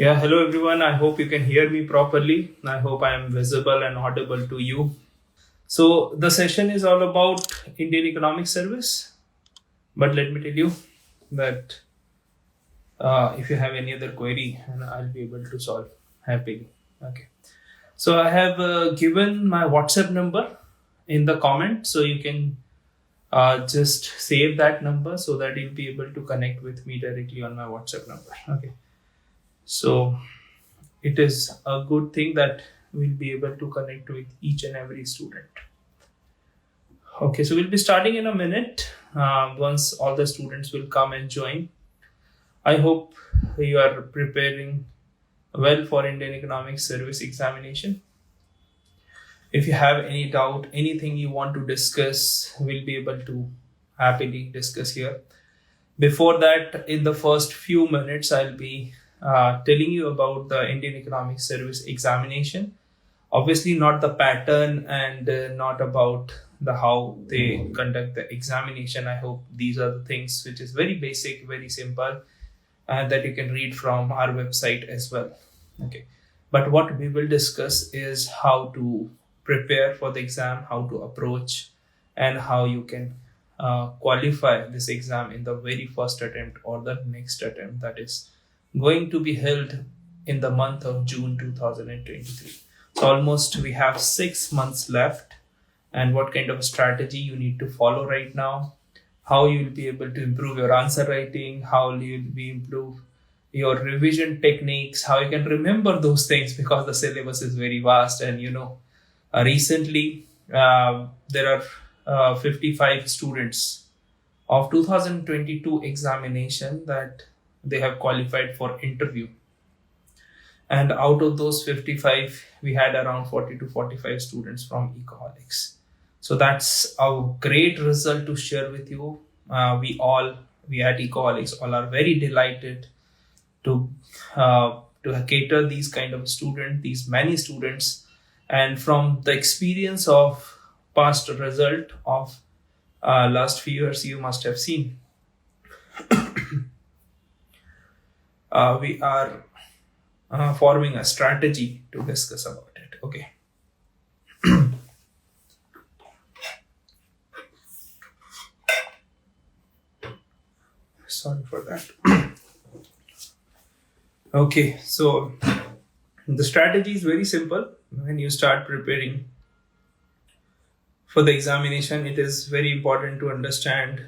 Yeah, hello everyone. I hope you can hear me properly. I hope I am visible and audible to you. So, the session is all about Indian Economic Service. But let me tell you that if you have any other query, and I'll be able to solve happily. Okay. So, I have given my WhatsApp number in the comment, so you can just save that number so that you'll be able to connect with me directly on my WhatsApp number. Okay. So, it is a good thing that we'll be able to connect with each and every student. Okay, so we'll be starting in a minute once all the students will come and join. I hope you are preparing well for Indian Economic Service examination. If you have any doubt, anything you want to discuss, we'll be able to happily discuss here. Before that, in the first few minutes, I'll be telling you about the Indian Economic Service examination. Obviously, not the pattern and not about the how they conduct the examination. I hope these are the things which is very basic, very simple, and that you can read from our website as well. Okay, but what we will discuss is how to prepare for the exam, how to approach, and how you can qualify this exam in the very first attempt or the next attempt that is going to be held in the month of June 2023. So almost we have 6 months left, and what kind of strategy you need to follow right now, how you will be able to improve your answer writing, how you will be improve your revision techniques, how you can remember those things because the syllabus is very vast. And recently there are 55 students of 2022 examination that they have qualified for interview, and out of those 55 we had around 40 to 45 students from Ecoholics. So that's a great result to share with you. We at Ecoholics all are very delighted to cater these kind of these many students, and from the experience of past result of last few years you must have seen. We are forming a strategy to discuss about it. Okay. Sorry for that. Okay, so the strategy is very simple. When you start preparing for the examination, it is very important to understand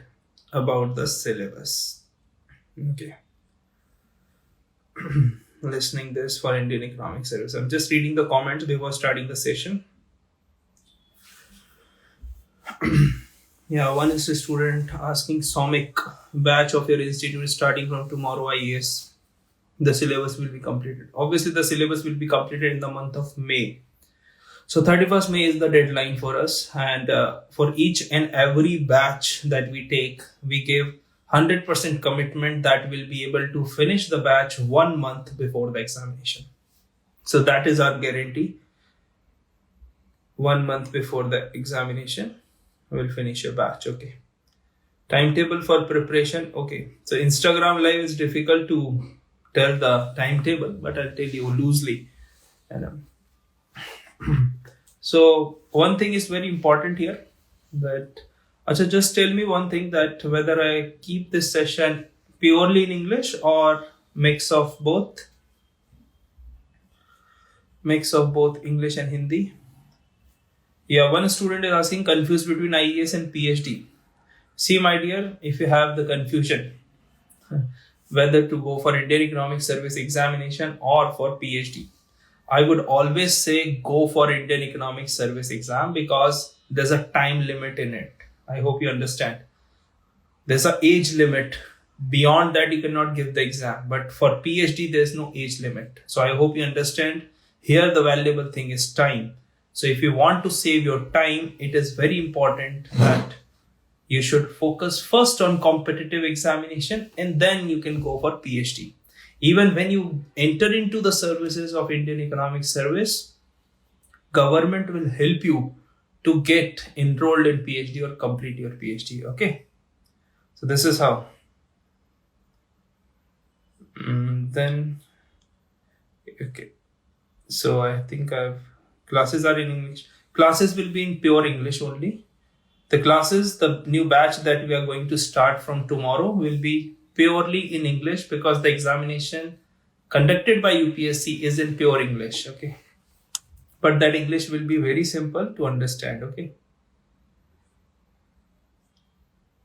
about the syllabus. Okay. Listening this for Indian Economic Service. I'm just reading the comments before starting the session. Yeah, one is a student asking Somik, batch of your institute is starting from tomorrow IES. The syllabus will be completed. Obviously, the syllabus will be completed in the month of May. So 31st May is the deadline for us, and for each and every batch that we take, we give 100% commitment that we'll be able to finish the batch 1 month before the examination. So that is our guarantee. 1 month before the examination, we'll finish a batch. Okay. Timetable for preparation. Okay. So Instagram Live is difficult to tell the timetable, but I'll tell you loosely. So one thing is very important here, that Acha, just tell me one thing, that whether I keep this session purely in English or mix of both English and Hindi. Yeah, one student is asking, confused between IES and PhD. See, my dear, if you have the confusion whether to go for Indian Economic Service examination or for PhD, I would always say go for Indian Economic Service exam because there's a time limit in it. I hope you understand. There's an age limit. Beyond that, you cannot give the exam. But for PhD, there's no age limit. So I hope you understand. Here, the valuable thing is time. So if you want to save your time, it is very important that you should focus first on competitive examination, and then you can go for PhD. Even when you enter into the services of Indian Economic Service, government will help you to get enrolled in PhD or complete your PhD. Okay. So this is how. Then Okay. So I think classes are in English. Classes will be in pure English only. The new batch that we are going to start from tomorrow will be purely in English because the examination conducted by UPSC is in pure English. Okay. But that English will be very simple to understand. Okay.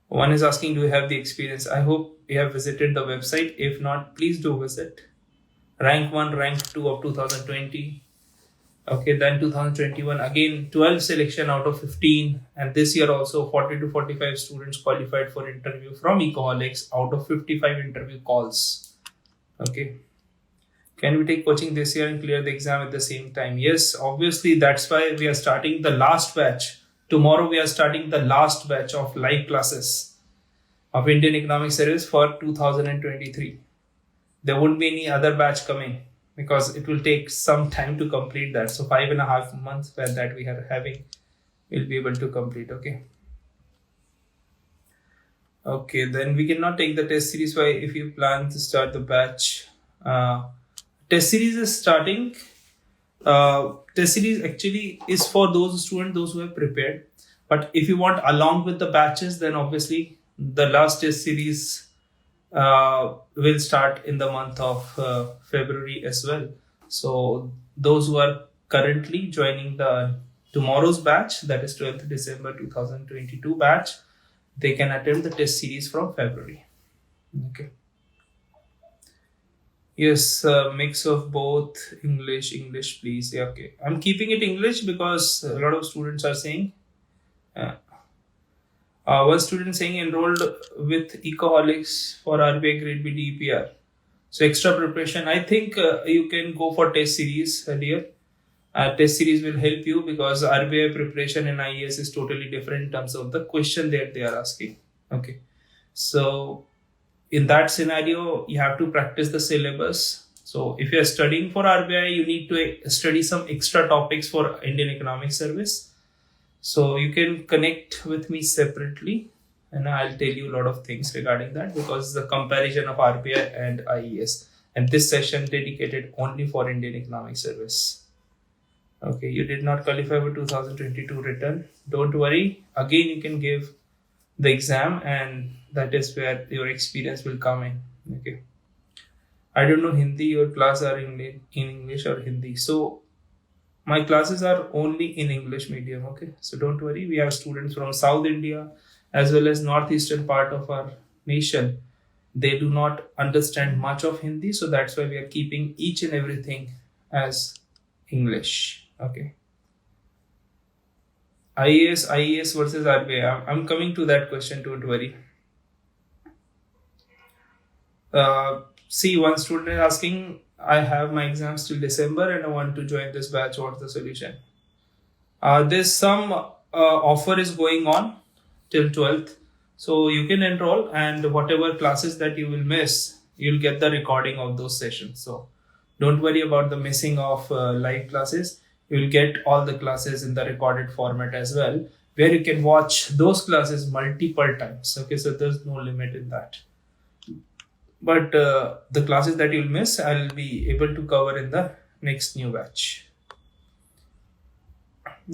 One is asking, do you have the experience? I hope you have visited the website. If not, please do visit. Rank 1, rank 2 of 2020. Okay, then 2021, again 12 selection out of 15. And this year also 40 to 45 students qualified for interview from Ecoholics out of 55 interview calls. Okay. Can we take coaching this year and clear the exam at the same time? Yes, obviously that's why we are starting the last batch. Tomorrow we are starting the last batch of live classes of Indian Economic Service for 2023. There won't be any other batch coming because it will take some time to complete that. So 5.5 months that we are having, we'll be able to complete. Okay. Okay, then we cannot take the test series. Why? If you plan to start the batch, test series is starting. Test series actually is for those students, those who have prepared. But if you want along with the batches, then obviously the last test series will start in the month of February as well. So those who are currently joining the tomorrow's batch, that is 12th December 2022 batch, they can attend the test series from February. Okay. Yes, mix of both English, please. Yeah, okay. I'm keeping it English because a lot of students are saying. One student saying enrolled with Ecoholics for RBI Grade B DPER. So extra preparation. I think you can go for test series, dear. Test series will help you because RBI preparation in IES is totally different in terms of the question that they are asking. Okay. So in that scenario, you have to practice the syllabus. So if you are studying for RBI, you need to study some extra topics for Indian Economic Service. So you can connect with me separately and I'll tell you a lot of things regarding that because the comparison of RBI and IES. And this session dedicated only for Indian Economic Service. Okay, you did not qualify for 2022 return. Don't worry. Again, you can give the exam and that is where your experience will come in. Okay. I don't know Hindi, your class are in English or Hindi. So my classes are only in English medium. Okay. So don't worry. We have students from South India as well as northeastern part of our nation. They do not understand much of Hindi. So that's why we are keeping each and everything as English. Okay. IES versus RBI. I'm coming to that question. Don't worry. See, one student is asking, I have my exams till December and I want to join this batch. What's the solution? There's some offer is going on till 12th. So you can enroll and whatever classes that you will miss, you'll get the recording of those sessions. So don't worry about the missing of live classes. You will get all the classes in the recorded format as well, where you can watch those classes multiple times. Okay, so there's no limit in that. But the classes that you'll miss, I'll be able to cover in the next new batch.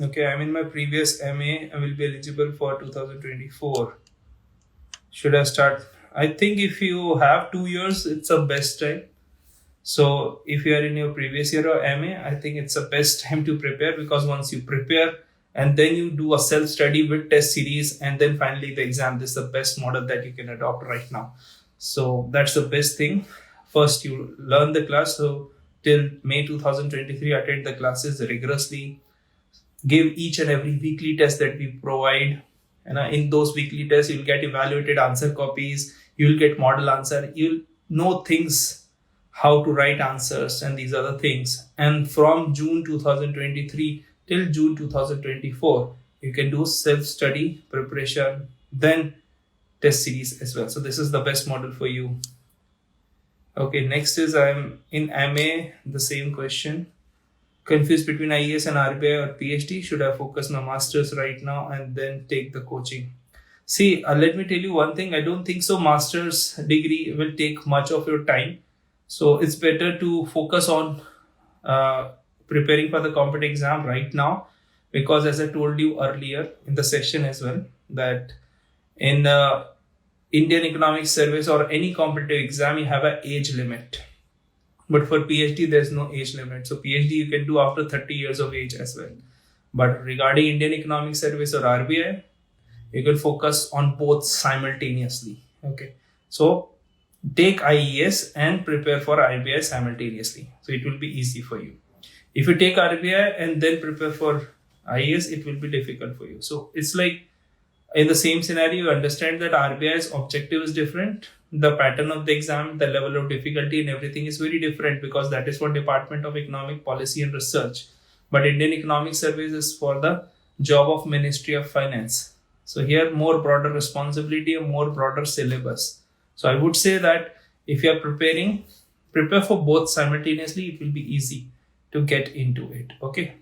Okay, I'm in my previous MA. I will be eligible for 2024. Should I start? I think if you have 2 years, it's the best time. So if you are in your previous year or MA, I think it's the best time to prepare because once you prepare and then you do a self-study with test series and then finally the exam, this is the best model that you can adopt right now. So that's the best thing. First, you learn the class. So till May 2023, attend the classes rigorously. Give each and every weekly test that we provide. And in those weekly tests, you'll get evaluated answer copies. You'll get model answer. You'll know things, how to write answers and these other things. And from June 2023 till June 2024, you can do self-study preparation, then test series as well. So this is the best model for you. Okay, next is I'm in MA, the same question. Confused between IES and RBI or PhD. Should I focus my master's right now and then take the coaching? See, let me tell you one thing. I don't think so master's degree will take much of your time. So it's better to focus on preparing for the competitive exam right now, because as I told you earlier in the session as well, that in Indian Economic Service or any competitive exam, you have an age limit. But for PhD, there's no age limit. So PhD you can do after 30 years of age as well. But regarding Indian Economic Service or RBI, you can focus on both simultaneously. Okay. So take IES and prepare for RBI simultaneously. So it will be easy for you. If you take RBI and then prepare for IES, it will be difficult for you. So it's like in the same scenario, you understand that RBI's objective is different. The pattern of the exam, the level of difficulty and everything is very different, because that is for Department of Economic Policy and Research. But Indian Economic Service is for the job of Ministry of Finance. So here more broader responsibility and more broader syllabus. So I would say that if you are preparing, prepare for both simultaneously. It will be easy to get into it. Okay.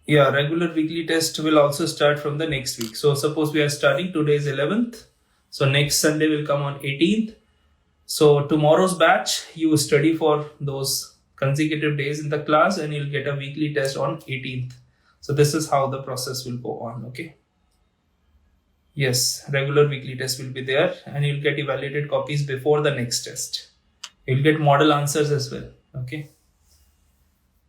Yeah, regular weekly test will also start from the next week. So suppose we are starting, today is 11th. So next Sunday will come on 18th. So tomorrow's batch, you study for those consecutive days in the class and you'll get a weekly test on 18th. So this is how the process will go on. Okay. Yes, regular weekly test will be there and you'll get evaluated copies before the next test. You'll get model answers as well. Okay.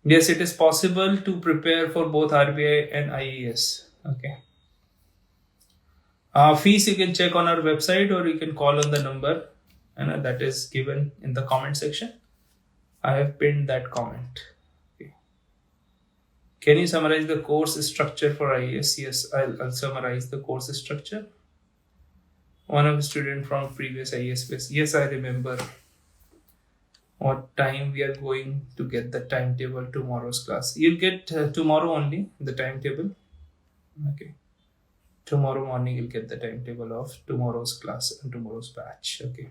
Yes, it is possible to prepare for both RBI and IES. Okay. Fees you can check on our website or you can call on the number and that is given in the comment section. I have pinned that comment. Okay. Can you summarize the course structure for IES? Yes, I'll summarize the course structure. One of the students from previous IES space. Yes, I remember. What time we are going to get the timetable tomorrow's class. You'll get tomorrow only the timetable. Okay. Tomorrow morning you'll get the timetable of tomorrow's class and tomorrow's batch. Okay.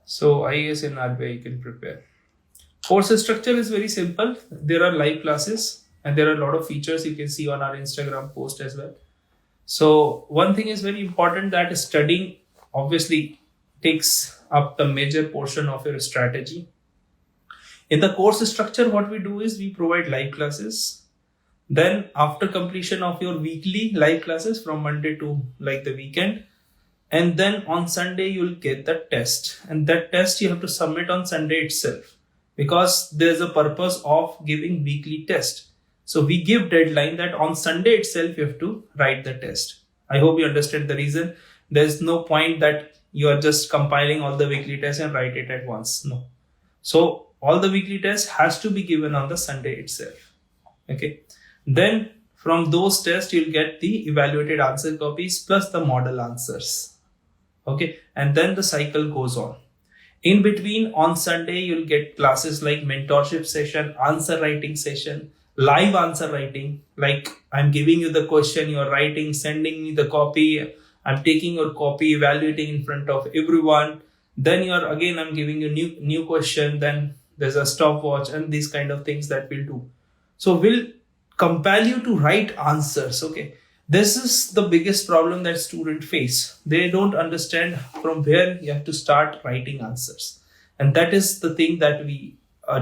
So IES and RBI you can prepare. Course structure is very simple. There are live classes and there are a lot of features you can see on our Instagram post as well. So one thing is very important, that studying obviously takes up the major portion of your strategy. In the course structure, what we do is we provide live classes. Then after completion of your weekly live classes from Monday to like the weekend, and then on Sunday you'll get the test, and that test you have to submit on Sunday itself, because there's a purpose of giving weekly test. So we give deadline that on Sunday itself you have to write the test. I hope you understand the reason. There's no point that you are just compiling all the weekly tests and write it at once. No. So all the weekly tests has to be given on the Sunday itself. Okay. Then from those tests, you'll get the evaluated answer copies plus the model answers. Okay. And then the cycle goes on. In between, on Sunday, you'll get classes like mentorship session, answer writing session, live answer writing. Like I'm giving you the question, you're writing, sending me the copy. I'm taking your copy, evaluating in front of everyone. Then I'm giving you new question. Then there's a stopwatch and these kind of things that we'll do. So we'll compel you to write answers. Okay. This is the biggest problem that students face. They don't understand from where you have to start writing answers. And that is the thing that we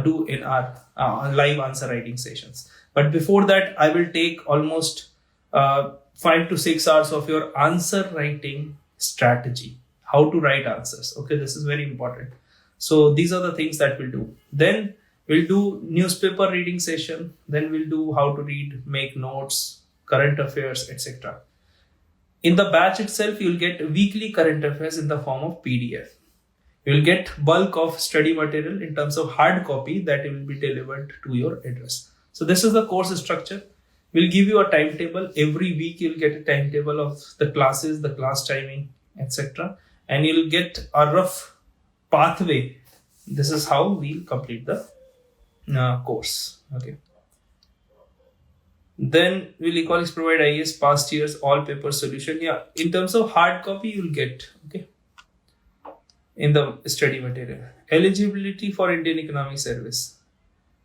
do in our live answer writing sessions. But before that, I will take almost 5 to 6 hours of your answer writing strategy, how to write answers. Okay, this is very important. So these are the things that we'll do. Then we'll do newspaper reading session. Then we'll do how to read, make notes, current affairs, etc. In the batch itself, you'll get weekly current affairs in the form of PDF. You'll get bulk of study material in terms of hard copy that will be delivered to your address. So this is the course structure. We'll give you a timetable. Every week you'll get a timetable of the classes, the class timing, etc. And you'll get a rough pathway. This is how we'll complete the course. Okay. Then will Ecoholics provide IES past years all paper solution? Yeah. In terms of hard copy, you'll get, okay, in the study material. Eligibility for Indian Economic Service.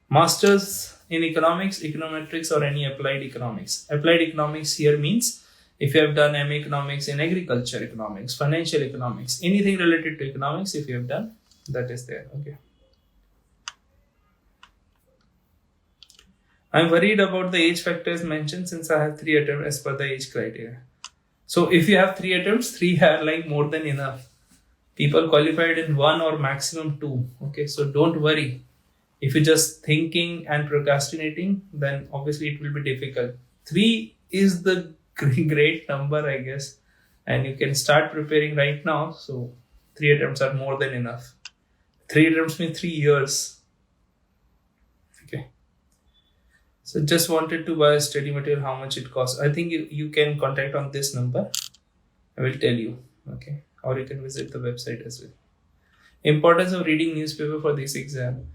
Masters in economics, econometrics, or any applied economics. Applied economics here means if you have done MA economics in agriculture economics, financial economics, anything related to economics, if you have done, that is there. Okay. I'm worried about the age factors mentioned since I have 3 attempts as per the age criteria. So if you have 3 attempts, 3 are like more than enough. People qualified in 1 or maximum 2. Okay, so don't worry. If you're just thinking and procrastinating, then obviously it will be difficult. 3 is the great number, I guess. And you can start preparing right now. So 3 attempts are more than enough. 3 attempts mean 3 years. Okay. So just wanted to buy a study material, how much it costs. I think you can contact on this number. I will tell you. Okay. Or you can visit the website as well. Importance of reading newspaper for this exam.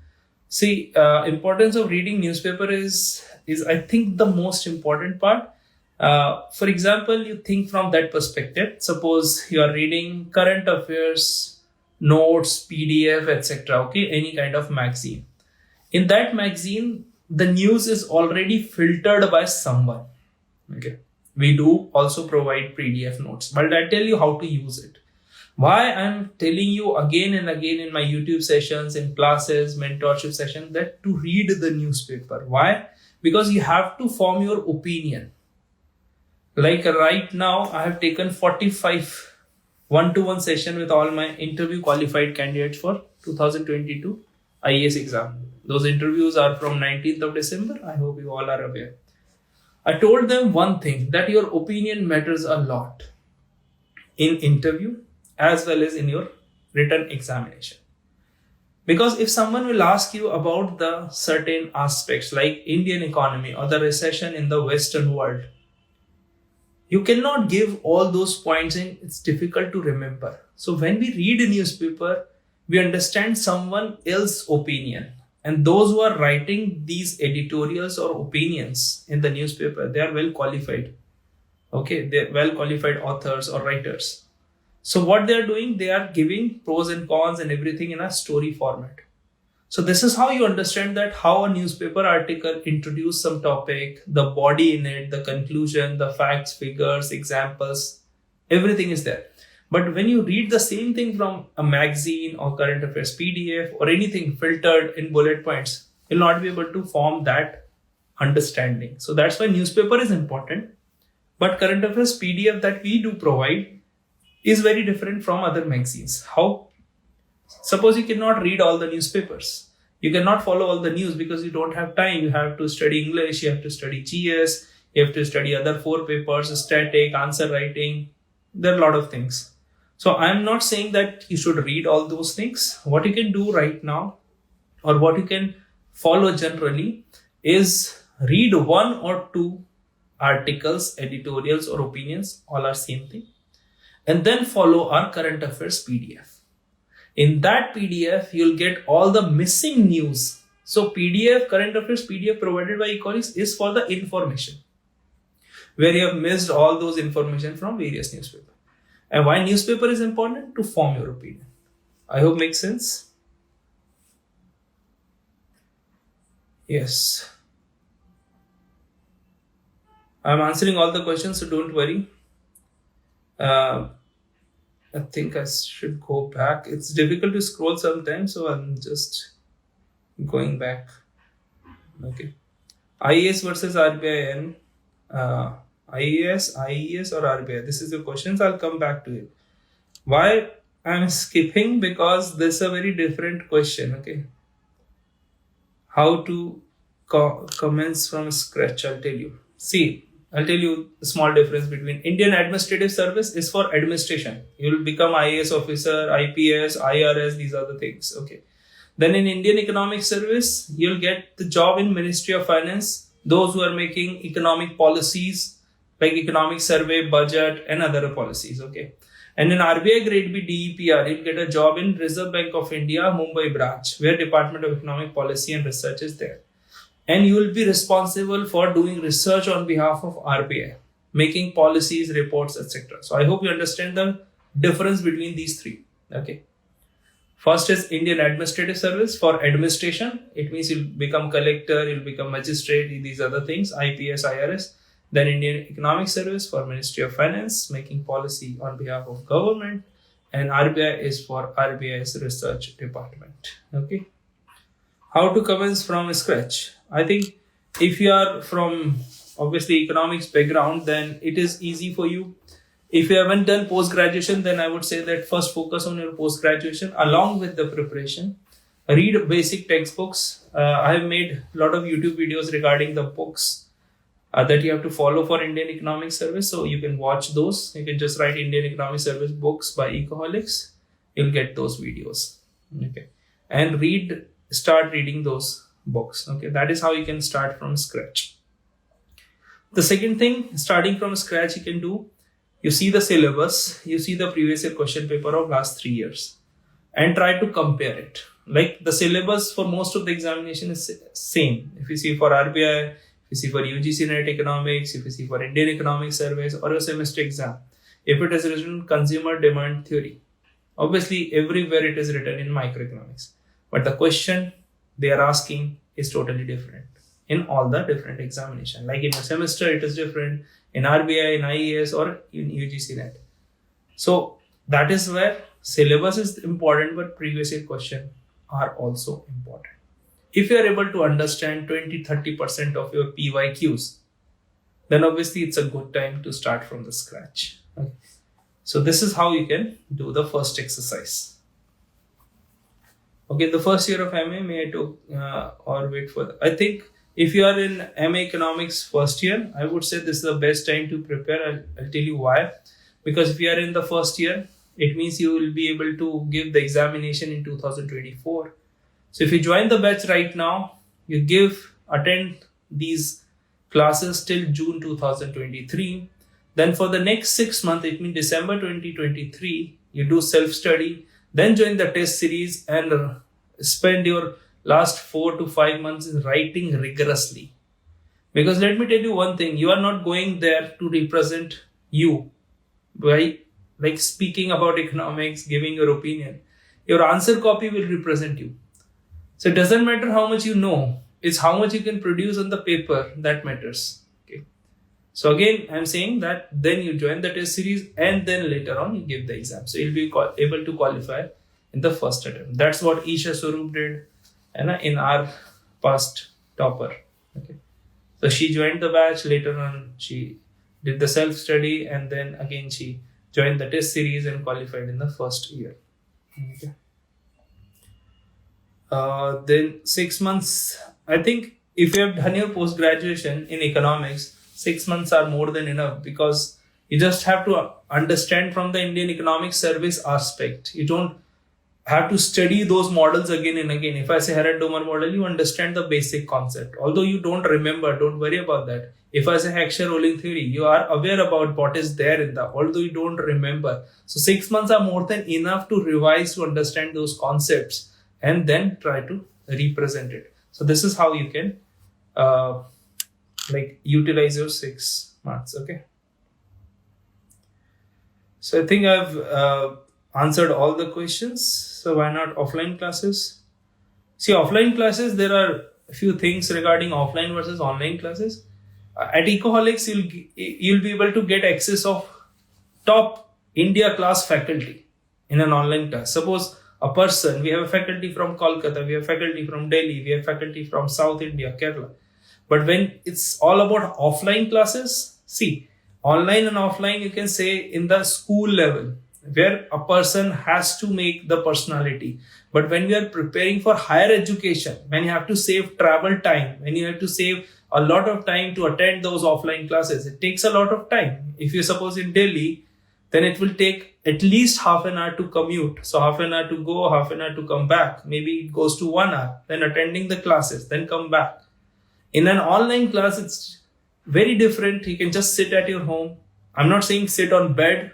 See, importance of reading newspaper is I think the most important part. For example, you think from that perspective. Suppose you are reading current affairs, notes, PDF, etc. Okay, any kind of magazine. In that magazine, the news is already filtered by someone. Okay, we do also provide PDF notes, but I'll tell you how to use it. Why I'm telling you again and again in my YouTube sessions, in classes, mentorship session, that to read the newspaper. Why? Because you have to form your opinion. Like right now, I have taken 45 one-to-one session with all my interview qualified candidates for 2022 IES exam. Those interviews are from 19th of December. I hope you all are aware. I told them one thing, that your opinion matters a lot in interview as well as in your written examination. Because if someone will ask you about the certain aspects like Indian economy or the recession in the Western world, you cannot give all those points and it's difficult to remember. So when we read a newspaper, we understand someone else's opinion. And those who are writing these editorials or opinions in the newspaper, they are well qualified. Okay, they're well qualified authors or writers. So what they are doing, they are giving pros and cons and everything in a story format. So this is how you understand that how a newspaper article introduces some topic, the body in it, the conclusion, the facts, figures, examples, everything is there. But when you read the same thing from a magazine or current affairs PDF or anything filtered in bullet points, you'll not be able to form that understanding. So that's why newspaper is important. But current affairs PDF that we do provide is very different from other magazines. How? Suppose you cannot read all the newspapers. You cannot follow all the news because you don't have time. You have to study English, you have to study GS, you have to study other 4 papers, static, answer writing. There are a lot of things. So I'm not saying that you should read all those things. What you can do right now, or what you can follow generally, is read 1 or 2 articles, editorials or opinions, all are same thing. And then follow our current affairs PDF. In that PDF, you'll get all the missing news. So PDF, current affairs PDF provided by Ecoholics is for the information, where you have missed all those information from various newspapers. And why newspaper is important? To form your opinion. I hope makes sense. Yes. I'm answering all the questions, so don't worry. I think I should go back. It's difficult to scroll sometimes, so I'm just going back. Okay. IES versus RBI. IES or RBI? This is the questions. I'll come back to it. Why I'm skipping? Because this is a very different question. Okay. How to commence from scratch? I'll tell you. See. I'll tell you a small difference between Indian Administrative Service is for administration. You will become IAS officer, IPS, IRS, these are the things. Okay. Then in Indian Economic Service, you'll get the job in Ministry of Finance, those who are making economic policies like economic survey, budget and other policies. Okay. And in RBI grade B DEPR, you'll get a job in Reserve Bank of India, Mumbai branch, where Department of Economic Policy and Research is there. And you will be responsible for doing research on behalf of RBI, making policies, reports, etc. So I hope you understand the difference between these 3. Okay. First is Indian Administrative Service for administration. It means you'll become collector, you'll become magistrate, these other things, IPS, IRS. Then Indian Economic Service for Ministry of Finance, making policy on behalf of government. and RBI is for RBI's research department. Okay. How to commence from scratch? I think if you are from obviously economics background, then it is easy for you. If you haven't done post-graduation, then I would say that first focus on your post-graduation along with the preparation. Read basic textbooks. I have made a lot of YouTube videos regarding the books that you have to follow for Indian Economic Service. So you can watch those. You can just write Indian Economic Service books by Ecoholics. You'll get those videos. Okay. And start reading those books. Okay. That is how you can start from scratch. The second thing, starting from scratch, you can do, you see the syllabus, you see the previous year question paper of last 3 years and try to compare it. Like the syllabus for most of the examination is same. If you see for RBI, if you see for UGC NET economics, if you see for Indian Economic Service or a semester exam, if it is written consumer demand theory, obviously everywhere it is written in microeconomics. But the question they are asking is totally different in all the different examination. Like in a semester, it is different in RBI, in IES or in UGC NET. So that is where syllabus is important, but previous year question are also important. If you are able to understand 20-30% of your PYQs, then obviously it's a good time to start from the scratch. Okay. So this is how you can do the first exercise. Okay, the first year of MA, may I talk or wait for I think if you are in MA Economics first year, I would say this is the best time to prepare. I'll tell you why. Because if you are in the first year, it means you will be able to give the examination in 2024. So if you join the batch right now, you attend these classes till June 2023. Then for the next 6 months, it means December 2023, you do self-study, then join the test series and spend your last 4 to 5 months writing rigorously. Because let me tell you one thing, you are not going there to represent you by like speaking about economics, giving your opinion. Your answer copy will represent you. So it doesn't matter how much you know, it's how much you can produce on the paper that matters. Okay. So again, I'm saying that then you join the test series and then later on you give the exam. So you'll be able to qualify in the first attempt. That's what Isha Swaroop did in our past topper. Okay. So she joined the batch, later on she did the self-study and then again she joined the test series and qualified in the first year. Okay. Then 6 months, I think if you have done your post-graduation in economics, 6 months are more than enough because you just have to understand from the Indian Economic Service aspect. You don't have to study those models again and again. If I say Harrod-Domer model, you understand the basic concept. Although you don't remember, don't worry about that. If I say Heckscher rolling theory, you are aware about what is there in that, although you don't remember. So 6 months are more than enough to revise, to understand those concepts and then try to represent it. So this is how you can utilize your 6 months. Okay. So I think I've answered all the questions. So why not offline classes? See, offline classes, there are a few things regarding offline versus online classes. At Ecoholics, you'll be able to get access of top India class faculty in an online class. Suppose a person, we have a faculty from Kolkata, we have faculty from Delhi, we have faculty from South India, Kerala. But when it's all about offline classes, see, online and offline, you can say in the school level, where a person has to make the personality. But when we are preparing for higher education, when you have to save travel time, when you have to save a lot of time to attend those offline classes, it takes a lot of time. If you suppose in Delhi, then it will take at least half an hour to commute. So half an hour to go, half an hour to come back. Maybe it goes to 1 hour, then attending the classes, then come back. In an online class, it's very different. You can just sit at your home. I'm not saying sit on bed,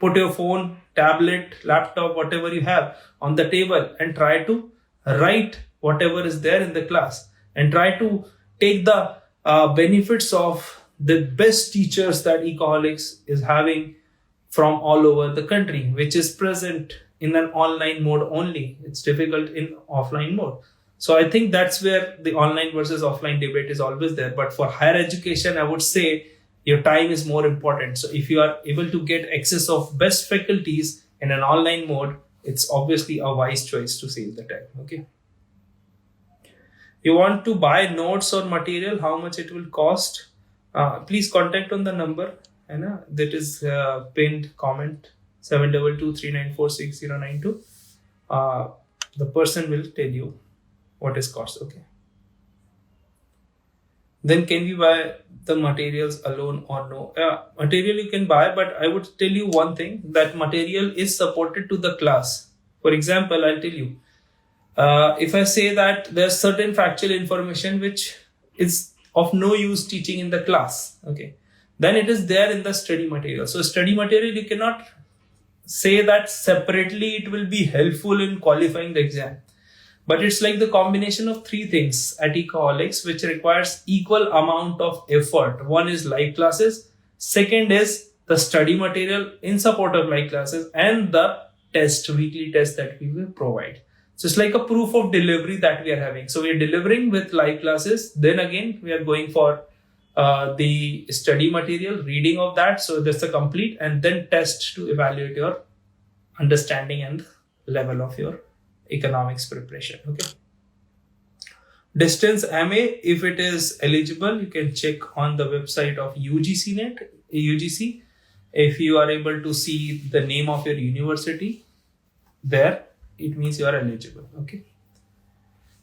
put your phone, tablet, laptop, whatever you have on the table and try to write whatever is there in the class and try to take the benefits of the best teachers that Ecoholics is having from all over the country, which is present in an online mode only. It's difficult in offline mode. So I think that's where the online versus offline debate is always there. But for higher education, I would say your time is more important. So if you are able to get access of best faculties in an online mode, it's obviously a wise choice to save the time. Okay. You want to buy notes or material, how much it will cost? Please contact on the number that is pinned comment 7223946092. The person will tell you what is cost. Okay. Then can we buy the materials alone or no? Material you can buy, but I would tell you one thing, that material is supported to the class. For example, I'll tell you, if I say that there's certain factual information which is of no use teaching in the class, okay, then it is there in the study material. So study material, you cannot say that separately it will be helpful in qualifying the exam. But it's like the combination of three things at Ecoholics which requires equal amount of effort. One is live classes, second is the study material in support of live classes, and the weekly test that we will provide. So it's like a proof of delivery that we are having. So we are delivering with live classes. Then again, we are going for the study material, reading of that. So that's the complete, and then test to evaluate your understanding and level of your economics preparation. Okay. Distance MA, if it is eligible, you can check on the website of UGC NET, UGC. If you are able to see the name of your university there, it means you are eligible. Okay.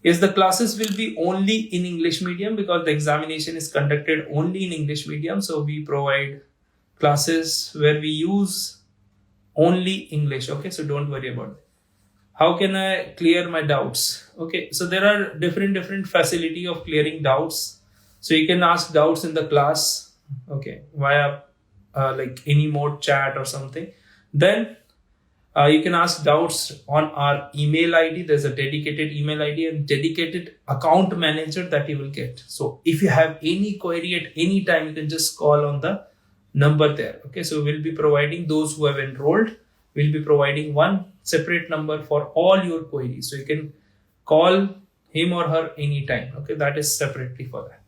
Yes, the classes will be only in English medium because the examination is conducted only in English medium. So we provide classes where we use only English. Okay, so don't worry about it. How can I clear my doubts? Okay, so there are different facility of clearing doubts. So you can ask doubts in the class, okay, via like any mode, chat or something. Then you can ask doubts on our email ID. There's a dedicated email ID and dedicated account manager that you will get. So if you have any query at any time, you can just call on the number there. Okay, so we'll be providing those who have enrolled. We'll be providing one separate number for all your queries. So you can call him or her anytime. Okay, that is separately for that.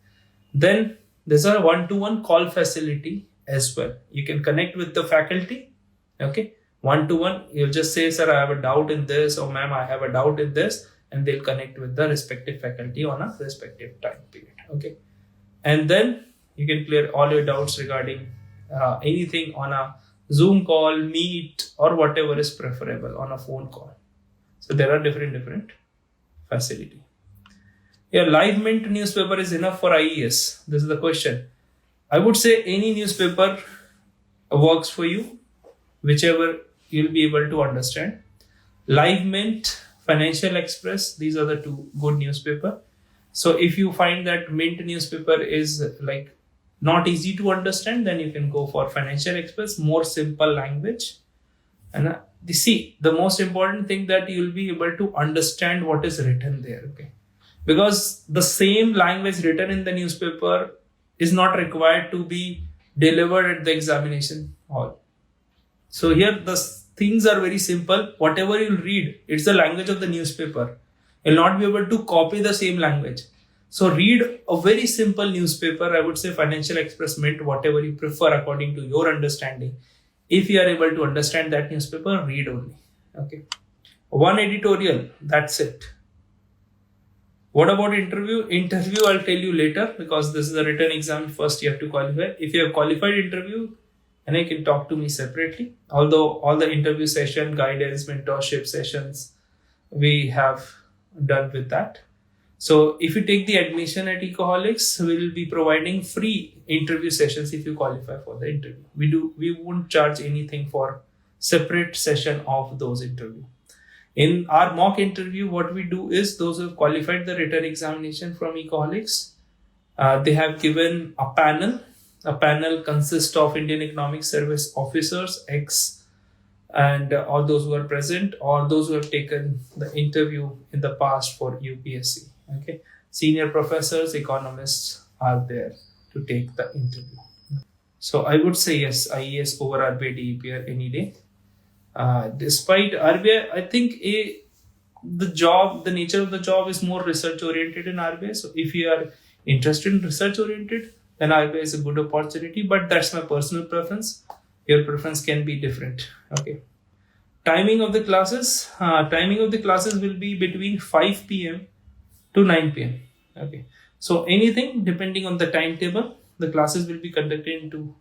Then there's a one-to-one call facility as well. You can connect with the faculty. Okay, one-to-one. You'll just say, sir, I have a doubt in this, or ma'am, I have a doubt in this, and they'll connect with the respective faculty on a respective time period. Okay, and then you can clear all your doubts regarding anything on a Zoom call, Meet, or whatever is preferable on a phone call. So there are different facility. Yeah, live mint newspaper is enough for IES. This is the question. I would say any newspaper works for you, whichever you'll be able to understand. Live mint, Financial Express, these are the two good newspaper. So if you find that mint newspaper is like not easy to understand, then you can go for Financial Express, more simple language. And see, the most important thing that you'll be able to understand what is written there. Okay, because the same language written in the newspaper is not required to be delivered at the examination hall. So here the things are very simple. Whatever you'll read, it's the language of the newspaper. You'll not be able to copy the same language. So read a very simple newspaper. I would say Financial Express, Mint, whatever you prefer according to your understanding. If you are able to understand that newspaper, read only. Okay. One editorial, that's it. What about interview? Interview, I'll tell you later because this is a written exam. First, you have to qualify. If you have qualified interview, and you can talk to me separately. Although all the interview session, guidance, mentorship sessions, we have done with that. So if you take the admission at Ecoholics, we will be providing free interview sessions if you qualify for the interview. We won't charge anything for separate session of those interview. In our mock interview, what we do is those who have qualified the written examination from Ecoholics, they have given a panel. A panel consists of Indian Economic Service officers, and all those who are present or those who have taken the interview in the past for UPSC. Okay, senior professors, economists are there to take the interview. So I would say yes, IES over RBI DPER any day. Despite RBI, I think the nature of the job is more research oriented in RBI. So if you are interested in research oriented, then RBI is a good opportunity. But that's my personal preference. Your preference can be different. Okay. timing of the classes will be between 5 p.m. to 9 p.m. Okay, so anything depending on the timetable, the classes will be conducted into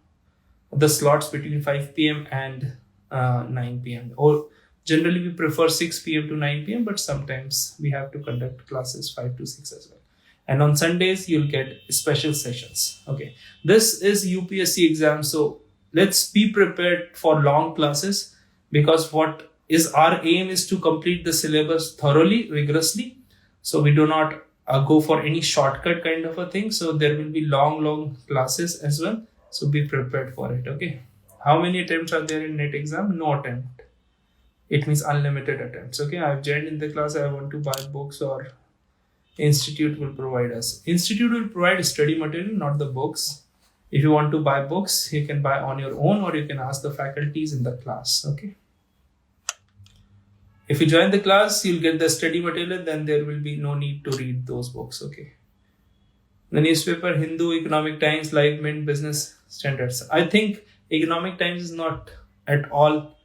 the slots between 5 p.m. and 9 p.m. or generally we prefer 6 p.m. to 9 p.m. but sometimes we have to conduct classes 5 to 6 as well. And on Sundays you'll get special sessions. Okay, this is UPSC exam, so let's be prepared for long classes, because what is our aim is to complete the syllabus thoroughly, rigorously. So we do not go for any shortcut kind of a thing. So there will be long classes as well. So be prepared for it. Okay. How many attempts are there in NET exam? No attempt. It means unlimited attempts. Okay. I've joined in the class. I want to buy books, or institute will provide us. Institute will provide study material, not the books. If you want to buy books, you can buy on your own, or you can ask the faculties in the class. Okay. If you join the class, you'll get the study material, then there will be no need to read those books. Okay. The newspaper, Hindu, Economic Times, Live, Mint, Business Standards. I think Economic Times is not at all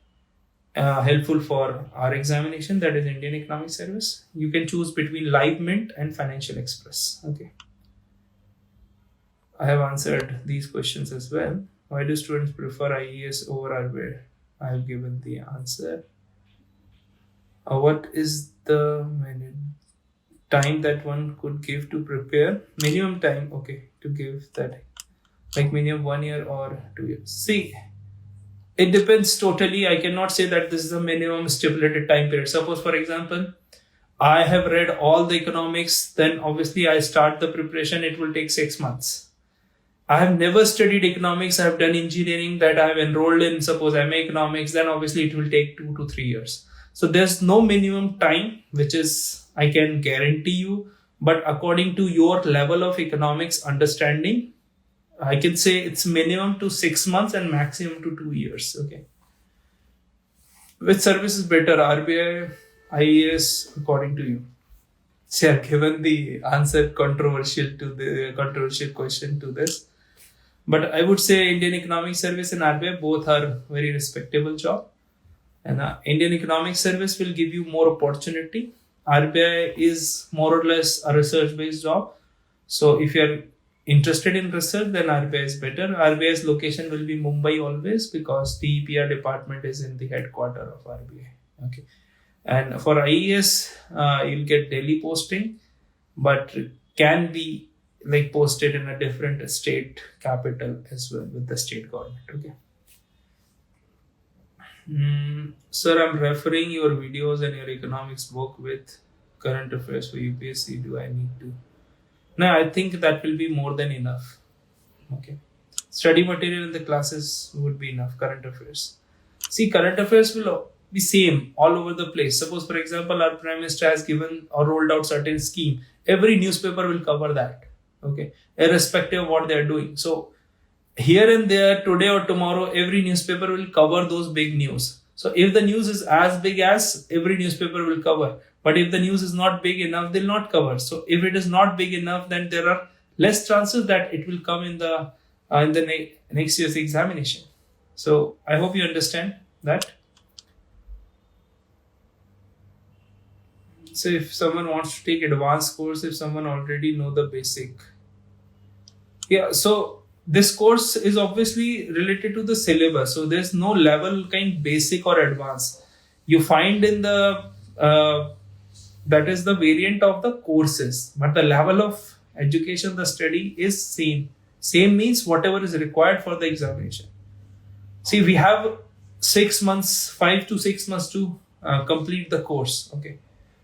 helpful for our examination, that is Indian Economic Service. You can choose between Live, Mint and Financial Express. Okay. I have answered these questions as well. Why do students prefer IES over RBI? I have given the answer. What is the time that one could give to prepare? Minimum time, okay, to give that, like minimum 1 year or 2 years. See, it depends totally. I cannot say that this is a minimum stipulated time period. Suppose, for example, I have read all the economics, then obviously I start the preparation, it will take 6 months. I have never studied economics, I have done engineering, that I have enrolled in, suppose MA economics, then obviously it will take 2 to 3 years. So there's no minimum time, which is I can guarantee you, but according to your level of economics understanding, I can say it's minimum to 6 months and maximum to 2 years. Okay. Which service is better, RBI, IES, according to you? See, I've given the answer controversial question to this. But I would say Indian Economic Service and RBI both are very respectable job. And Indian Economic Service will give you more opportunity. RBI is more or less a research-based job. So if you are interested in research, then RBI is better. RBI's location will be Mumbai always, because the DPER department is in the headquarter of RBI. Okay. And for IES, you'll get daily posting, but can be like posted in a different state capital as well with the state government. Okay. Sir, I'm referring your videos and your economics book with current affairs for UPSC. Do I need to? No, I think that will be more than enough. Okay. Study material in the classes would be enough. Current affairs. See, current affairs will be same all over the place. Suppose, for example, our Prime Minister has given or rolled out certain scheme. Every newspaper will cover that. Okay. Irrespective of what they are doing. So, here and there, today or tomorrow, every newspaper will cover those big news. So if the news is as big as, every newspaper will cover. But if the news is not big enough, they'll not cover. So if it is not big enough, then there are less chances that it will come in the next year's examination. So I hope you understand that. So if someone wants to take advanced course, if someone already know the basic. Yeah, so this course is obviously related to the syllabus. So there's no level kind basic or advanced. You find in the, that is the variant of the courses, but the level of education, the study is same. Same means whatever is required for the examination. See, we have 6 months, 5 to 6 months to complete the course. Okay.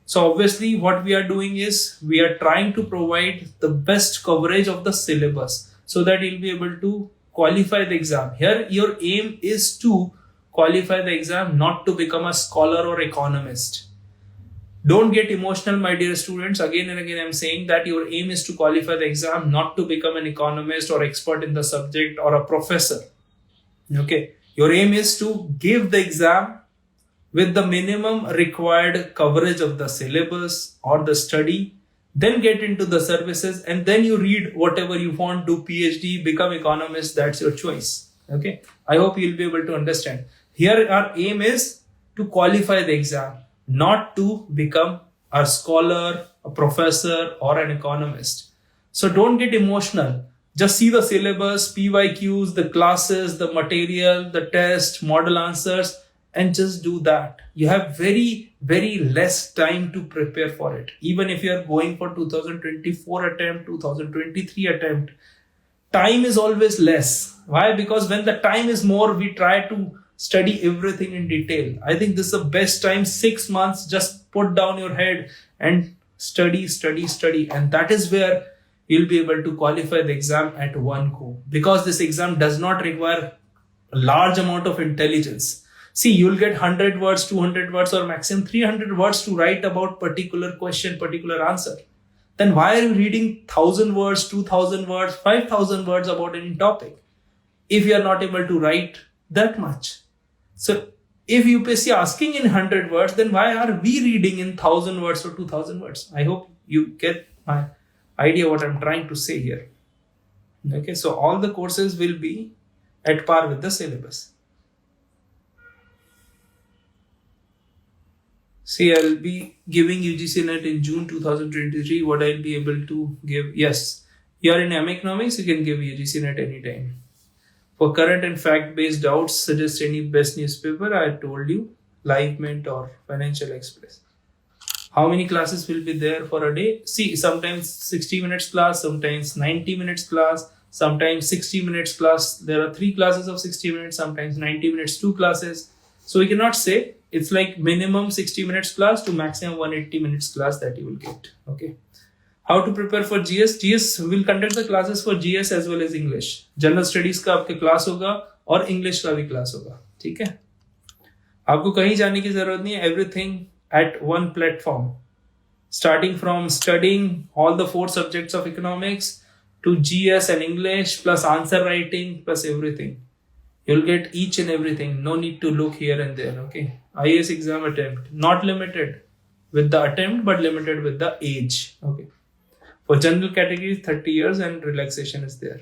So obviously what we are doing is we are trying to provide the best coverage of the syllabus, so that you'll be able to qualify the exam. Here, your aim is to qualify the exam, not to become a scholar or economist. Don't get emotional, my dear students. Again and again, I'm saying that your aim is to qualify the exam, not to become an economist or expert in the subject or a professor. Okay. Your aim is to give the exam with the minimum required coverage of the syllabus or the study, then get into the services, and then you read whatever you want, do PhD, become economist, that's your choice. Okay. I hope you'll be able to understand. Here our aim is to qualify the exam, not to become a scholar, a professor, or an economist. So don't get emotional. Just see the syllabus, PYQs, the classes, the material, the test, model answers, and just do that. You have very, very less time to prepare for it. Even if you are going for 2024 attempt, 2023 attempt, time is always less. Why? Because when the time is more, we try to study everything in detail. I think this is the best time, 6 months, just put down your head and study. And that is where you'll be able to qualify the exam at one go. Because this exam does not require a large amount of intelligence. See, you'll get 100 words, 200 words, or maximum 300 words to write about particular question, particular answer. Then why are you reading 1,000 words, 2,000 words, 5,000 words about any topic if you are not able to write that much? So if UPSC asking in 100 words, then why are we reading in 1,000 words or 2,000 words? I hope you get my idea what I'm trying to say here. Okay, so all the courses will be at par with the syllabus. See, I'll be giving UGC NET in June 2023. What I'll be able to give? Yes, you are in economics, you can give UGC NET anytime. For current and fact-based doubts, suggest any best newspaper. I told you, Live Mint or Financial Express. How many classes will be there for a day? See, sometimes 60 minutes class, sometimes 90 minutes class, sometimes 60 minutes class. There are 3 classes of 60 minutes, sometimes 90 minutes, 2 classes. So we cannot say. It's like minimum 60 minutes class to maximum 180 minutes class that you will get. Okay. How to prepare for GS? GS will conduct the classes for GS as well as English. General Studies का आपके class होगा और English का भी class होगा. ठीक है? आपको कहीं जाने की जरूरत नहीं है. Everything at one platform. Starting from studying all the 4 subjects of economics to GS and English plus answer writing plus everything. You'll get each and everything. No need to look here and there. Okay. IES exam attempt. Not limited with the attempt, but limited with the age. Okay. For general categories, 30 years and relaxation is there.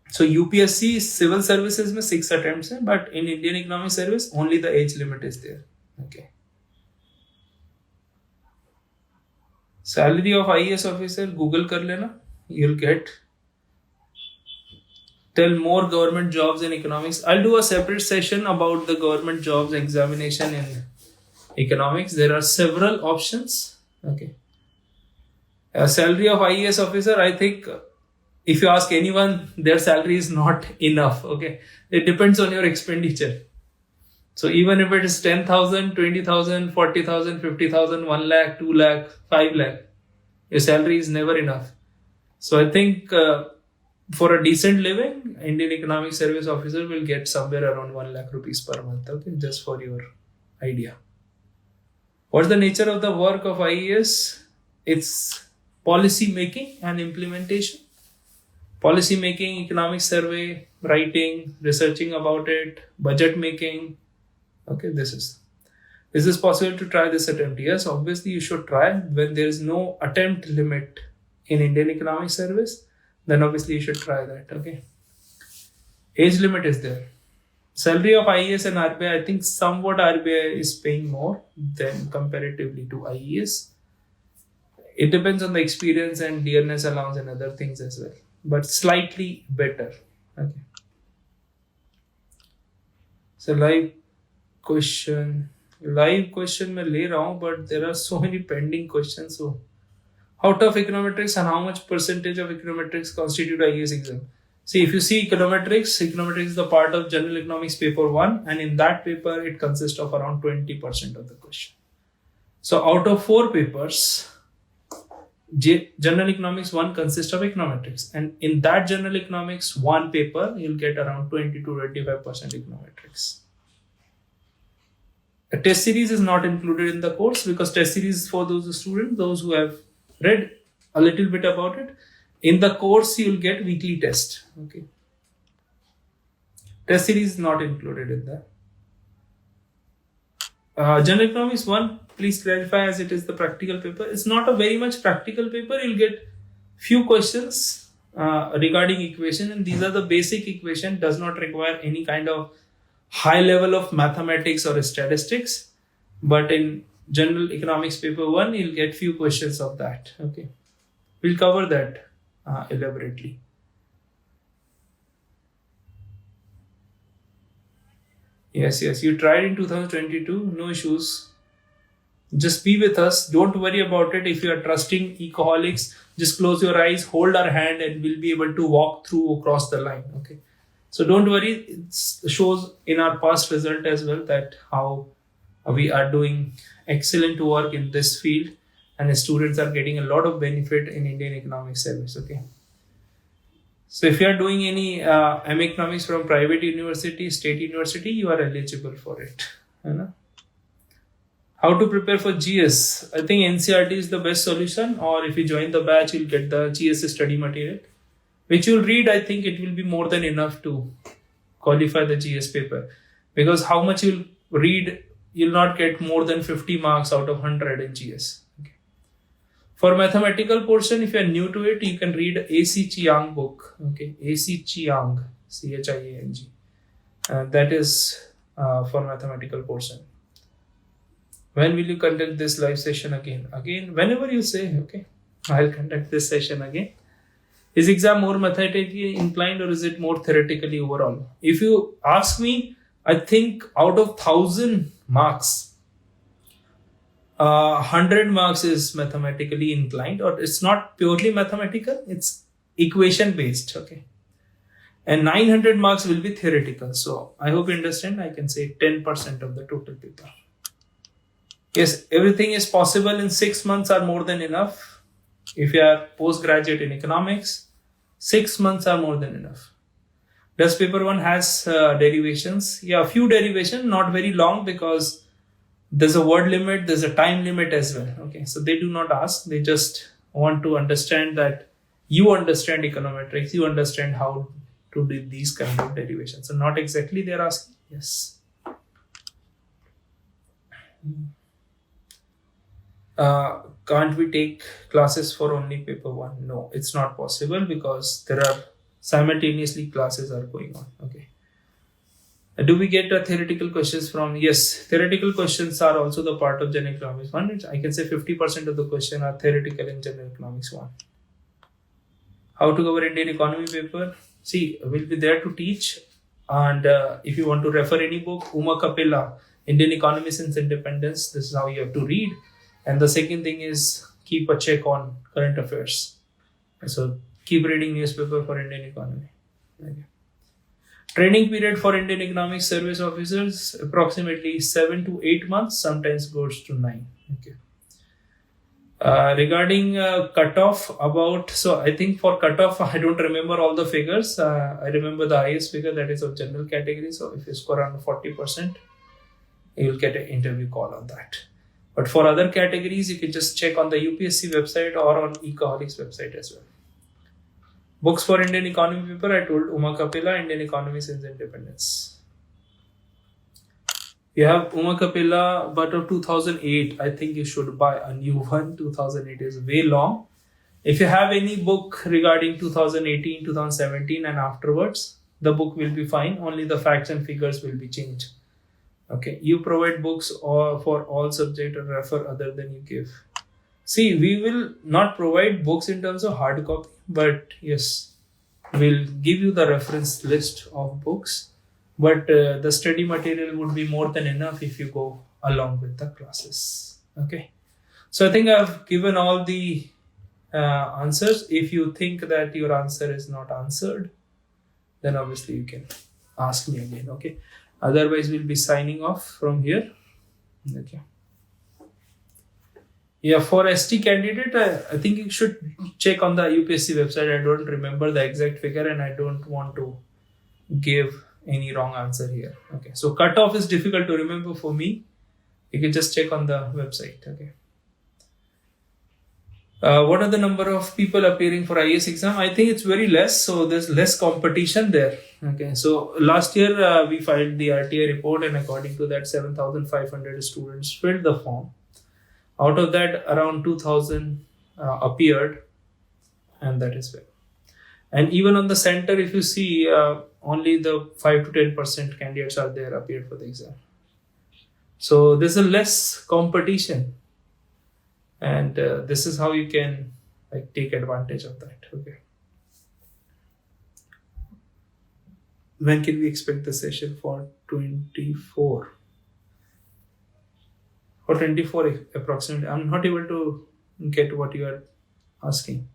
So UPSC civil services में 6 attempts हैं, but in Indian Economic Service only the age limit is there. Okay. Salary of IES officer, Google कर लेना. You'll get. Tell more government jobs in economics. I'll do a separate session about the government jobs examination in economics. There are several options. Okay. Salary of IES officer, I think if you ask anyone, their salary is not enough. Okay. It depends on your expenditure. So even if it is 10,000, 20,000, 40,000, 50,000, 1 lakh, 2 lakh, 5 lakh, your salary is never enough. So I think for a decent living, Indian Economic Service officer will get somewhere around 1 lakh rupees per month. Okay, just for your idea. What's the nature of the work of IES? It's policy making and implementation. Policy making, economic survey, writing, researching about it, budget making. Okay, is this possible to try this attempt? Yes, obviously you should try. When there is no attempt limit in Indian Economic Service, then obviously you should try that. Okay. Age limit is there. Salary of IES and RBI, I think somewhat RBI is paying more than comparatively to IES. It depends on the experience and dearness allowance and other things as well, but slightly better. Okay. So live question मैं ले रहा हूँ, but there are so many pending questions. So how tough econometrics and how much percentage of econometrics constitute IES exam? See, if you see econometrics is the part of general economics paper 1, and in that paper it consists of around 20% of the question. So out of 4 papers, general economics 1 consists of econometrics, and in that general economics 1 paper you'll get around 20 to 25% econometrics. A test series is not included in the course because test series is for those students, those who have read a little bit about it. In the course, you will get weekly test. Okay. Test series is not included in that. General Economics 1, please clarify as it is the practical paper. It's not a very much practical paper. You'll get few questions regarding equation, and these are the basic equation, does not require any kind of high level of mathematics or statistics, but in general economics paper 1 you'll get few questions of that. Okay, we'll cover that elaborately. Yes, you tried in 2022, no issues. Just be with us. Don't worry about it. If you are trusting Ecoholics, just close your eyes, hold our hand, and we'll be able to walk through across the line. Okay. So don't worry. It shows in our past result as well that how we are doing excellent work in this field, and students are getting a lot of benefit in Indian economic service. Okay. So if you are doing any M economics from private university, state university, you are eligible for it. You know? How to prepare for GS? I think NCRT is the best solution, or if you join the batch, you'll get the GS study material, which you'll read. I think it will be more than enough to qualify the GS paper, because how much you'll read, you'll not get more than 50 marks out of 100 in GS. Okay. For mathematical portion, if you are new to it, you can read A.C. Chiang book. Okay, A.C. Chiang, Chiang. That is for mathematical portion. When will you conduct this live session again? Again, whenever you say, okay, I'll conduct this session again. Is exam more mathematically inclined or is it more theoretically overall? If you ask me, I think out of 1,000 marks, 100 marks is mathematically inclined, or it's not purely mathematical, it's equation based, okay? And 900 marks will be theoretical. So I hope you understand, I can say 10% of the total paper. Yes, everything is possible in 6 months are more than enough. If you are postgraduate in economics, 6 months are more than enough. Does paper 1 has derivations? Yeah, a few derivations, not very long, because there's a word limit, there's a time limit as well. Okay, so they do not ask, they just want to understand that you understand econometrics, you understand how to do these kind of derivations. So not exactly they're asking, yes. Can't we take classes for only paper 1? No, it's not possible, because there are simultaneously classes are going on. Okay. Do we get theoretical questions from? Yes, theoretical questions are also the part of General Economics 1. I can say 50% of the question are theoretical in General Economics 1. How to cover Indian economy paper? See, we'll be there to teach. And if you want to refer any book, Uma Kapila, Indian Economy Since Independence, this is how you have to read. And the second thing is keep a check on current affairs. So keep reading newspaper for Indian economy. Okay. Training period for Indian Economic Service officers, approximately 7 to 8 months, sometimes goes to 9. Okay. Regarding cutoff, so I think for cutoff, I don't remember all the figures. I remember the highest figure, that is of general category. So if you score around 40%, you will get an interview call on that. But for other categories, you can just check on the UPSC website or on Ecoholics website as well. Books for Indian economy paper, I told Uma Kapila, Indian Economy Since Independence. You have Uma Kapila, but of 2008, I think you should buy a new one. 2008 is way long. If you have any book regarding 2018, 2017 and afterwards, the book will be fine. Only the facts and figures will be changed. Okay, you provide books for all subject or refer other than you give. See, we will not provide books in terms of hard copy, but yes, we'll give you the reference list of books. But the study material would be more than enough if you go along with the classes. Okay, so I think I've given all the answers. If you think that your answer is not answered, then obviously you can ask me again. Okay. Otherwise, we'll be signing off from here. Okay. Yeah, for ST candidate, I think you should check on the UPSC website. I don't remember the exact figure and I don't want to give any wrong answer here. Okay. So cutoff is difficult to remember for me. You can just check on the website. Okay. What are the number of people appearing for IES exam? I think it's very less, so there's less competition there. Okay, so last year we filed the RTI report, and according to that, 7,500 students filled the form. Out of that, around 2,000 appeared, and that is well. And even on the center, if you see, only the 5 to 10% candidates are there appeared for the exam. So there's a less competition, and this is how you can like take advantage of that. Okay. When can we expect the session for 24? For 24 approximately. I'm not able to get what you are asking.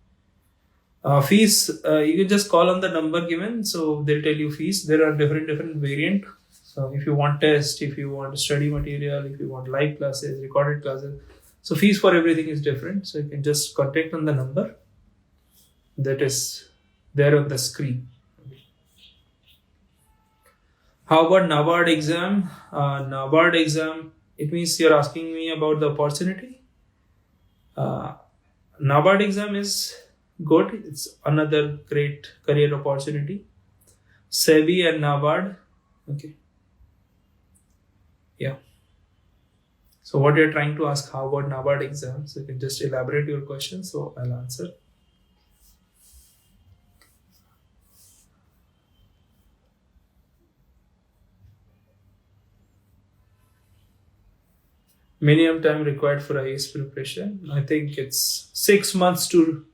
Fees, you can just call on the number given, so they'll tell you fees. There are different variant. So if you want test, if you want study material, if you want live classes, recorded classes, so fees for everything is different. So you can just contact on the number that is there on the screen. How about NABARD exam? NABARD exam, it means you're asking me about the opportunity. NABARD exam is good. It's another great career opportunity. SEBI and NABARD. Okay. Yeah. So what you're trying to ask, how about NABARD exam? So you can just elaborate your question. So I'll answer. Minimum time required for IES preparation. I think it's 6 months to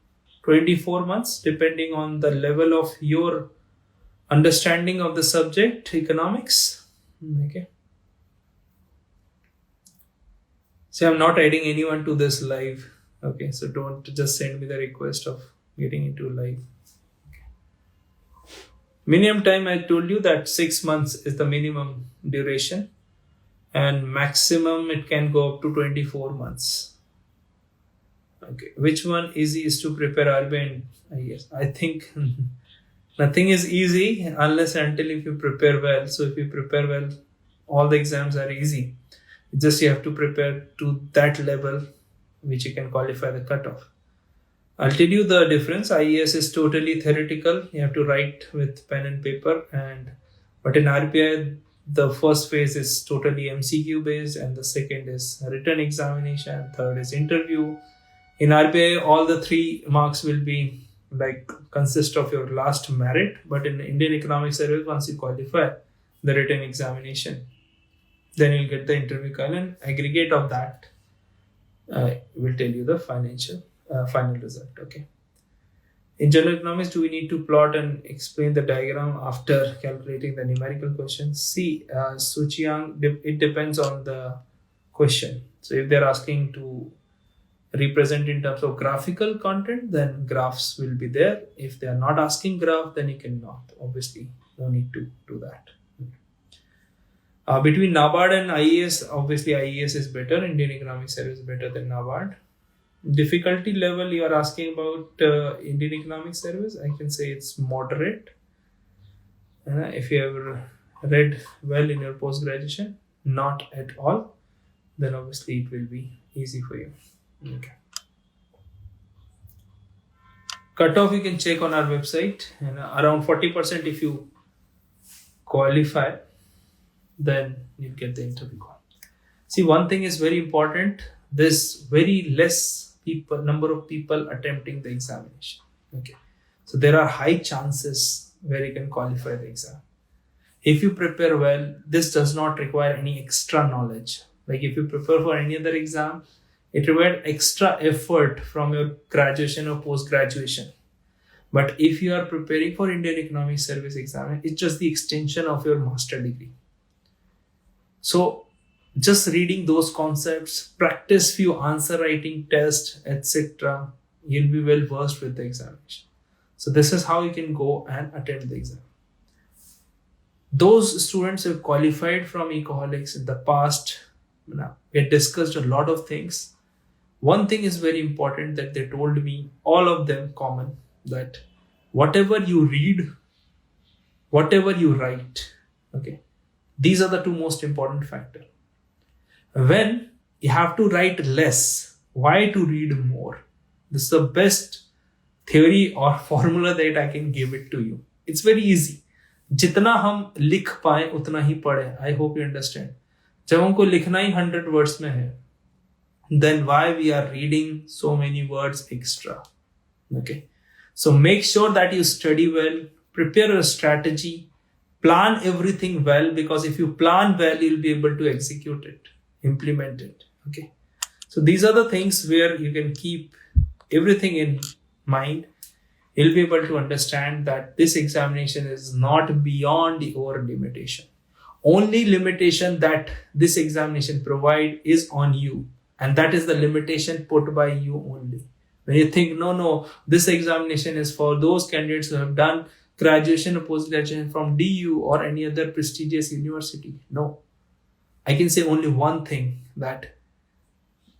24 months, depending on the level of your understanding of the subject, economics. Okay. So I'm not adding anyone to this live. Okay. So don't just send me the request of getting into live. Okay. Minimum time, I told you that 6 months is the minimum duration, and maximum it can go up to 24 months. Okay, which one easy is to prepare RBI and IES? I think nothing is easy unless until if you prepare well. So if you prepare well, all the exams are easy. Just you have to prepare to that level which you can qualify the cutoff. I'll tell you the difference. IES is totally theoretical. You have to write with pen and paper, but in RBI, the first phase is totally MCQ based, and the second is written examination, third is interview. In RBI, all the 3 marks will be like consist of your last merit, but in Indian Economic Service, once you qualify the written examination, then you'll get the interview call, and aggregate of that will tell you the final result. Okay. In general economics, do we need to plot and explain the diagram after calculating the numerical questions? See, Suchiang, it depends on the question. So if they're asking to represent in terms of graphical content, then graphs will be there. If they are not asking graph, then you cannot. Obviously, no need to do that. Between NABARD and IES, obviously IES is better. Indian Economic Service is better than NABARD. Difficulty level you are asking about Indian Economic Service, I can say it's moderate. If you have read well in your post-graduation, not at all, then obviously it will be easy for you. Okay. Cutoff you can check on our website, and around 40% if you qualify, then you get the interview call. See, one thing is very important. There's very less number of people attempting the examination. Okay, so there are high chances where you can qualify the exam. If you prepare well, this does not require any extra knowledge. Like if you prepare for any other exam, it requires extra effort from your graduation or post-graduation. But if you are preparing for Indian Economic Service exam, it's just the extension of your master degree. So just reading those concepts, practice few answer writing tests, etc., you'll be well versed with the examination. So this is how you can go and attempt the exam. Those students who have qualified from Ecoholics in the past, we had discussed a lot of things. One thing is very important that they told me, all of them common, that whatever you read, whatever you write, okay, these are the 2 most important factors. When you have to write less, why to read more? This is the best theory or formula that I can give it to you. It's very easy. जितना हम लिख पाए उतना ही पढ़े. I hope you understand. जब हमको लिखना ही 100 words में है, then why we are reading so many words extra? Okay. So make sure that you study well, prepare a strategy, plan everything well, because if you plan well, you'll be able to execute it, implement it. Okay. So these are the things where you can keep everything in mind. You'll be able to understand that this examination is not beyond your limitation. Only limitation that this examination provide is on you, and that is the limitation put by you only. When you think, no, this examination is for those candidates who have done graduation or post-graduation from DU or any other prestigious university. No. I can say only one thing, that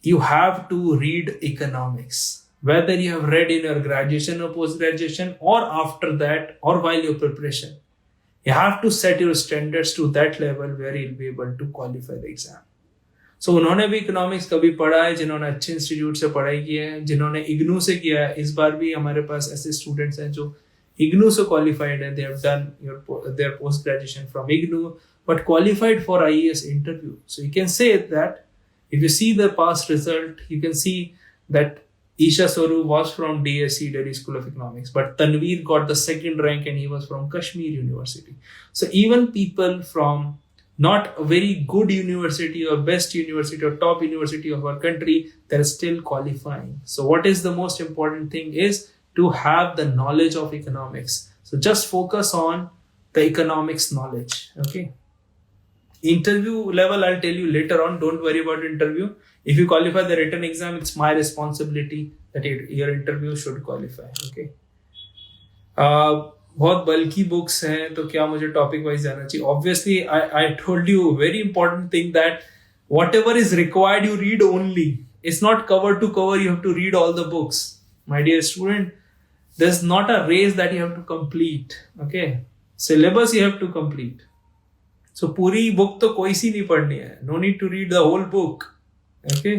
you have to read economics. Whether you have read in your graduation or post-graduation or after that or while your preparation, you have to set your standards to that level where you'll be able to qualify the exam. So उन्होंने भी economics कभी पढ़ा है, जिन्होंने अच्छे institute से पढ़ाई की है, जिन्होंने इग्नू से किया है. इस बार भी हमारे पास ऐसे स्टूडेंट्स हैं जो इग्नू से क्वालिफाइड है. They have done there post graduation from IGNOU but qualified for IES interview. So you can say that if you see the past result, you can see that Isha Soru was from DSE, Delhi School of Economics, but Tanveer got the second rank and he was from Kashmir University. So even people from not a very good university or best university or top university of our country, they're still qualifying. So what is the most important thing is to have the knowledge of economics. So just focus on the economics knowledge. Okay. Interview level, I'll tell you later on. Don't worry about interview. If you qualify the written exam, it's my responsibility that your interview should qualify. Okay. बहुत बल्कि books हैं, तो क्या मुझे topic wise जाना चाहिए? Obviously, I told you a very important thing, that whatever is required, you read only. It's not cover to cover. You have to read all the books. My dear student, there's not a race that you have to complete. Okay. Syllabus you have to complete. So पूरी book तो कोई सी नहीं पढ़नी है. No need to read the whole book. Okay.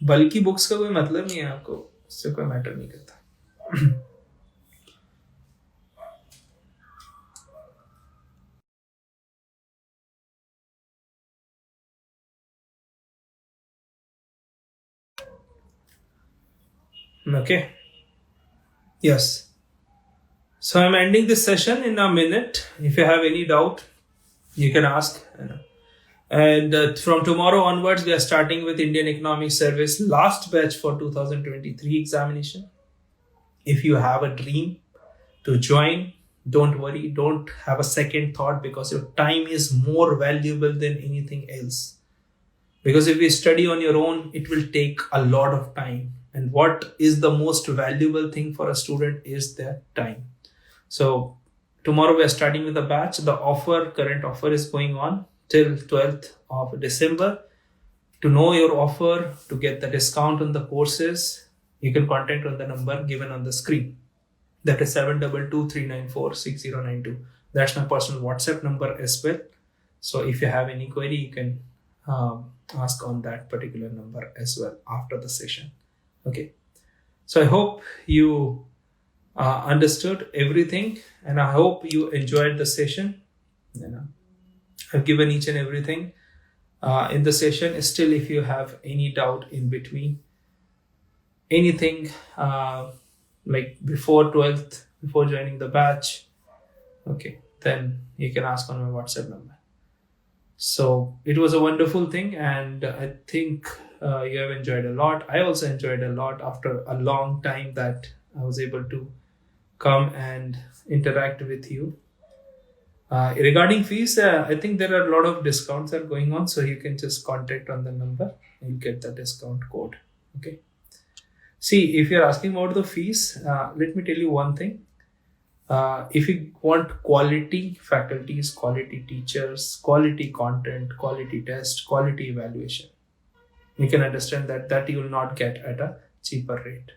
बल्कि books का कोई मतलब नहीं है आपको, उससे कोई मैटर नहीं करता. Okay. Yes. So I'm ending this session in a minute. If you have any doubt, you can ask. And from tomorrow onwards, we are starting with Indian Economic Service last batch for 2023 examination. If you have a dream to join, don't worry. Don't have a second thought, because your time is more valuable than anything else. Because if you study on your own, it will take a lot of time. And what is the most valuable thing for a student is their time. So tomorrow we are starting with a batch. The current offer is going on till 12th of December. To know your offer, to get the discount on the courses, you can contact on the number given on the screen. That is 722-394-6092. That's my personal WhatsApp number as well. So if you have any query, you can ask on that particular number as well after the session. Okay. So I hope you understood everything, and I hope you enjoyed the session. I've given each and everything in the session. Still, if you have any doubt in between, anything like before 12th, before joining the batch, okay, then you can ask on my WhatsApp number. So it was a wonderful thing, and I think you have enjoyed a lot. I also enjoyed a lot after a long time that I was able to come and interact with you. Regarding fees, I think there are a lot of discounts that are going on, so you can just contact on the number and you'll get the discount code. Okay. See, if you're asking about the fees, let me tell you one thing. If you want quality faculties, quality teachers, quality content, quality test, quality evaluation, you can understand that you will not get at a cheaper rate.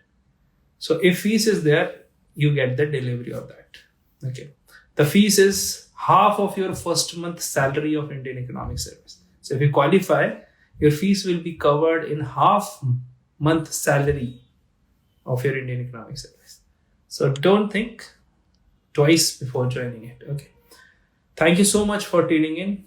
So if fees is there, you get the delivery of that. Okay. The fees is half of your first month salary of Indian Economic Service. So if you qualify, your fees will be covered in half month salary of your Indian Economic Service. So don't think twice before joining it. Okay. Thank you so much for tuning in.